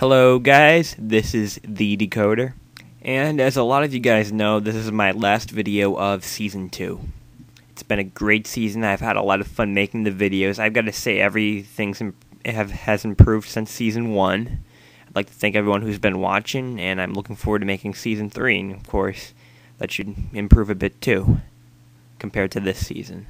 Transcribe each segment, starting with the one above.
Hello guys, this is the Decoder, and as a lot of you guys know, this is my last video of Season 2. It's been a great season. I've had a lot of fun making the videos. I've got to say everything has improved since Season 1. I'd like to thank everyone who's been watching, and I'm looking forward to making Season 3, and of course, that should improve a bit too, compared to this season.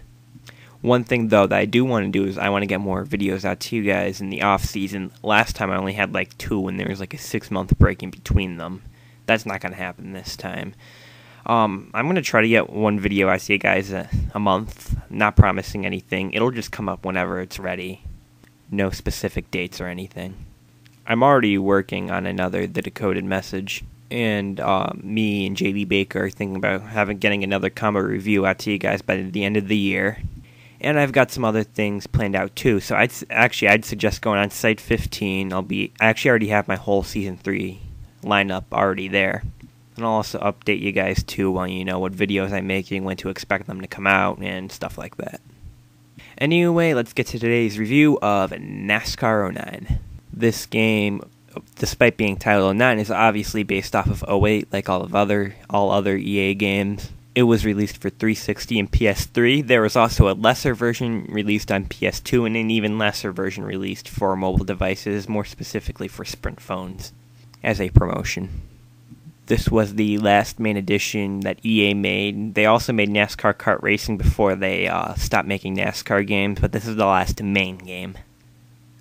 One thing, though, that I do want to do is I want to get more videos out to you guys in the off-season. Last time I only had like 2, and there was like a 6-month break in between them. That's not going to happen this time. I'm going to try to get one video out to you guys a month. Not promising anything. It'll just come up whenever it's ready. No specific dates or anything. I'm already working on another The Decoded message. And me and JB Baker are thinking about getting another combo review out to you guys by the end of the year. And I've got some other things planned out too. So I'd suggest going on Site 15. I actually already have my whole Season 3 lineup already there. And I'll also update you guys too on what videos I'm making, when to expect them to come out, and stuff like that. Anyway, let's get to today's review of NASCAR 09. This game, despite being titled 09, is obviously based off of 08, like all other EA games. It was released for 360 and PS3. There was also a lesser version released on PS2 and an even lesser version released for mobile devices, more specifically for Sprint phones, as a promotion. This was the last main edition that EA made. They also made NASCAR Kart Racing before they stopped making NASCAR games, but this is the last main game.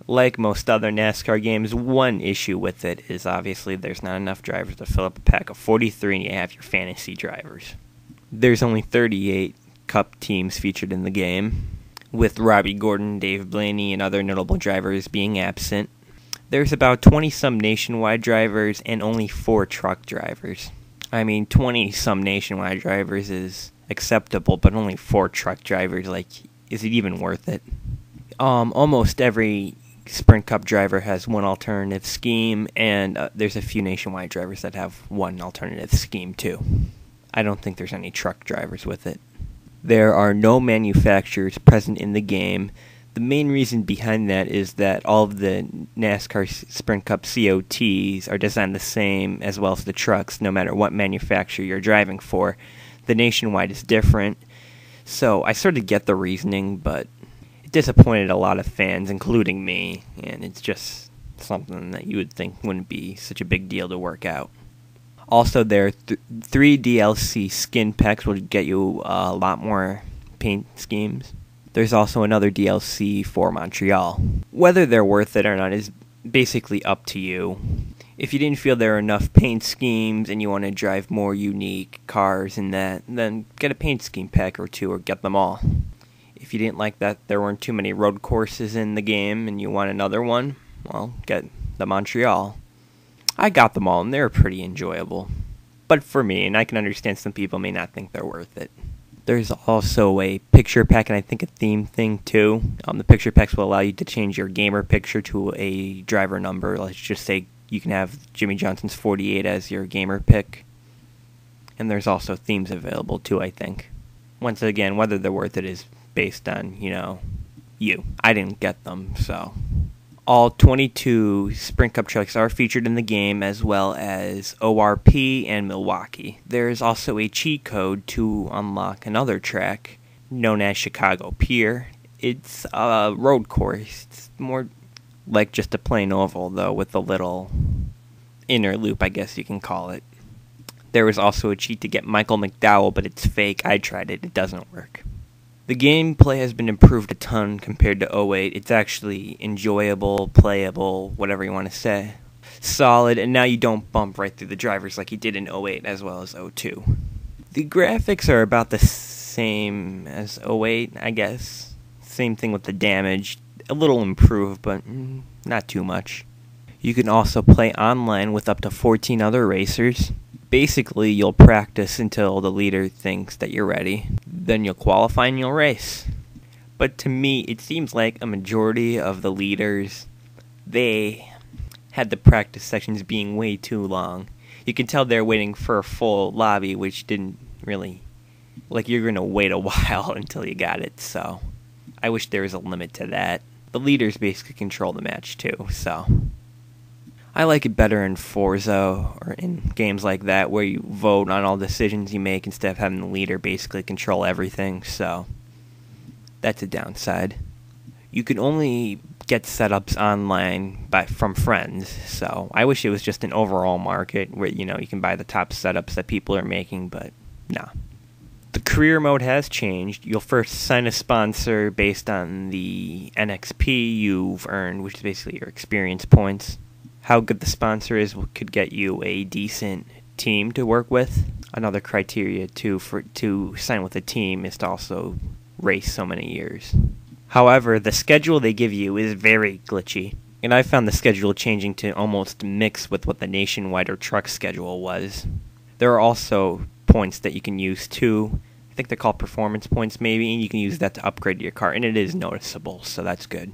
Like most other NASCAR games, one issue with it is obviously there's not enough drivers to fill up a pack of 43 and you have your fantasy drivers. There's only 38 Cup teams featured in the game, with Robbie Gordon, Dave Blaney, and other notable drivers being absent. There's about 20-some nationwide drivers and only 4 truck drivers. I mean, 20-some nationwide drivers is acceptable, but only 4 truck drivers, is it even worth it? Almost every Sprint Cup driver has one alternative scheme, and there's a few nationwide drivers that have one alternative scheme too. I don't think there's any truck drivers with it. There are no manufacturers present in the game. The main reason behind that is that all of the NASCAR Sprint Cup COTs are designed the same as well as the trucks, no matter what manufacturer you're driving for. The nationwide is different, so I sort of get the reasoning, but it disappointed a lot of fans, including me, and it's just something that you would think wouldn't be such a big deal to work out. Also, there are 3 DLC skin packs, which will get you a lot more paint schemes. There's also another DLC for Montreal. Whether they're worth it or not is basically up to you. If you didn't feel there were enough paint schemes and you want to drive more unique cars in that, then get a paint scheme pack or 2 or get them all. If you didn't like that there weren't too many road courses in the game and you want another one, well, get the Montreal. I got them all, and they were pretty enjoyable. But for me, and I can understand some people may not think they're worth it. There's also a picture pack, and I think a theme thing, too. The picture packs will allow you to change your gamer picture to a driver number. Let's just say you can have Jimmy Johnson's 48 as your gamer pick. And there's also themes available, too, I think. Once again, whether they're worth it is based on, you. I didn't get them, so... All 22 Sprint Cup trucks are featured in the game, as well as ORP and Milwaukee. There is also a cheat code to unlock another track, known as Chicago Pier. It's a road course. It's more like just a plain oval, though, with a little inner loop, I guess you can call it. There was also a cheat to get Michael McDowell, but it's fake. I tried it. It doesn't work. The gameplay has been improved a ton compared to 08. It's actually enjoyable, playable, whatever you want to say. Solid, and now you don't bump right through the drivers like you did in 08 as well as 02. The graphics are about the same as 08, I guess. Same thing with the damage. A little improved, but not too much. You can also play online with up to 14 other racers. Basically, you'll practice until the leader thinks that you're ready. Then you'll qualify and you'll race. But to me, it seems like a majority of the leaders, they had the practice sections being way too long. You can tell they're waiting for a full lobby, which didn't really... you're going to wait a while until you got it, so... I wish there was a limit to that. The leaders basically control the match too, so... I like it better in Forza or in games like that where you vote on all decisions you make instead of having the leader basically control everything, so that's a downside. You can only get setups online from friends, so I wish it was just an overall market where, you can buy the top setups that people are making, but no. The career mode has changed. You'll first sign a sponsor based on the NXP you've earned, which is basically your experience points. How good the sponsor is could get you a decent team to work with. Another criteria to sign with a team is to also race so many years. However, the schedule they give you is very glitchy, and I found the schedule changing to almost mix with what the Nationwide or truck schedule was. There are also points that you can use too. I think they're called performance points maybe, and you can use that to upgrade your car, and it is noticeable, so that's good.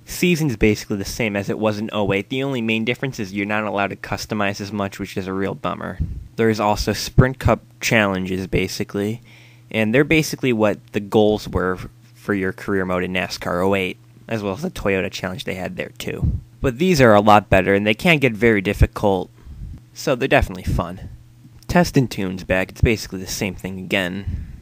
Season's basically the same as it was in 08. The only main difference is you're not allowed to customize as much, which is a real bummer. There's also Sprint Cup challenges, basically, and they're basically what the goals were for your career mode in NASCAR 08, as well as the Toyota challenge they had there too. But these are a lot better, and they can get very difficult, so they're definitely fun. Test and Tune's back. It's basically the same thing again.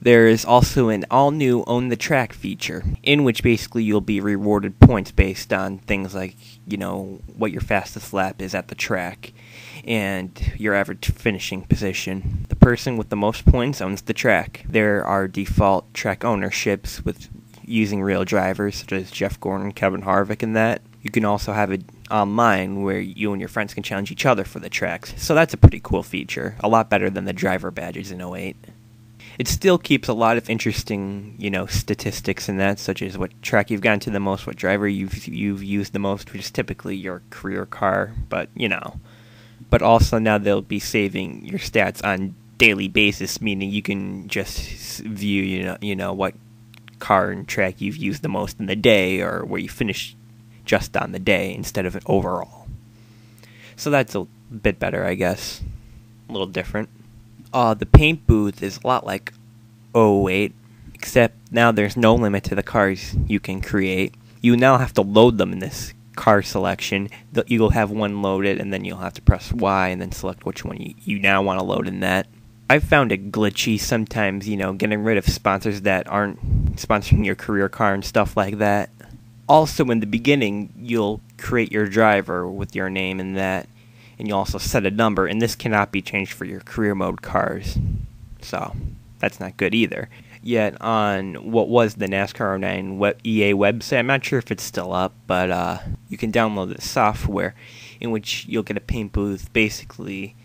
There is also an all-new Own the Track feature, in which basically you'll be rewarded points based on things like, what your fastest lap is at the track, and your average finishing position. The person with the most points owns the track. There are default track ownerships with using real drivers, such as Jeff Gordon, Kevin Harvick, and that. You can also have it online where you and your friends can challenge each other for the tracks, so that's a pretty cool feature. A lot better than the driver badges in 08. It still keeps a lot of interesting, statistics in that, such as what track you've gotten to the most, what driver you've used the most, which is typically your career car, but, But also now they'll be saving your stats on daily basis, meaning you can just view, what car and track you've used the most in the day, or where you finished just on the day instead of an overall. So that's a bit better, I guess. A little different. The paint booth is a lot like 08, except now there's no limit to the cars you can create. You now have to load them in this car selection. You'll have one loaded, and then you'll have to press Y and then select which one you now want to load in that. I've found it glitchy sometimes, getting rid of sponsors that aren't sponsoring your career car and stuff like that. Also, in the beginning, you'll create your driver with your name and that, and you'll also set a number, and this cannot be changed for your career mode cars. So, that's not good either. Yet, on what was the NASCAR 09 EA website, I'm not sure if it's still up, but you can download the software in which you'll get a paint booth basically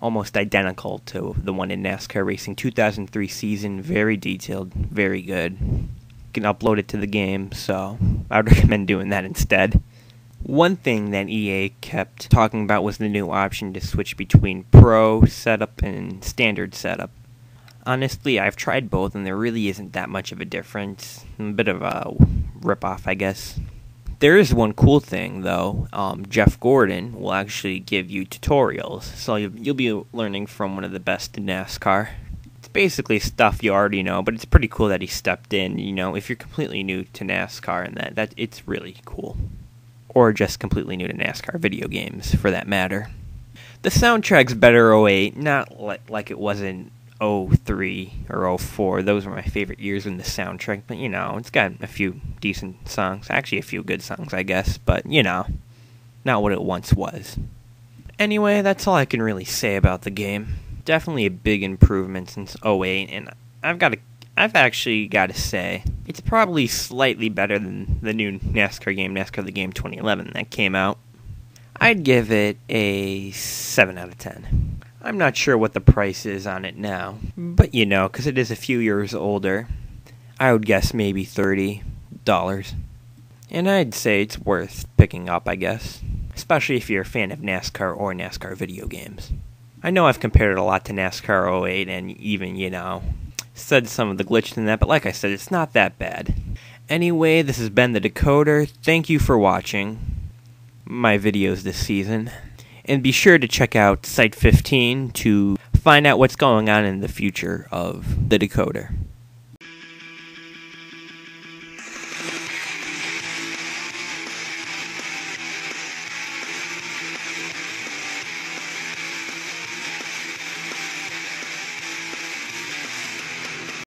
almost identical to the one in NASCAR Racing 2003 season. Very detailed, very good. You can upload it to the game, so I would recommend doing that instead. One thing that EA kept talking about was the new option to switch between Pro setup and Standard setup. Honestly, I've tried both, and there really isn't that much of a difference. A bit of a rip-off, I guess. There is one cool thing, though. Jeff Gordon will actually give you tutorials, so you'll be learning from one of the best in NASCAR. It's basically stuff you already know, but it's pretty cool that he stepped in, if you're completely new to NASCAR, and that it's really cool. Or just completely new to NASCAR video games, for that matter. The soundtrack's better 08, not like it was in 03 or 04. Those were my favorite years in the soundtrack, but it's got a few decent songs. Actually, a few good songs, I guess, but not what it once was. Anyway, that's all I can really say about the game. Definitely a big improvement since 08, and I've actually got to say, it's probably slightly better than the new NASCAR game, NASCAR the Game 2011, that came out. I'd give it a 7 out of 10. I'm not sure what the price is on it now, but because it is a few years older, I would guess maybe $30. And I'd say it's worth picking up, I guess, especially if you're a fan of NASCAR or NASCAR video games. I know I've compared it a lot to NASCAR 08 and even, said some of the glitches in that, but like I said, it's not that bad. Anyway, this has been the Decoder. Thank you for watching my videos this season. And be sure to check out Site 15 to find out what's going on in the future of the Decoder.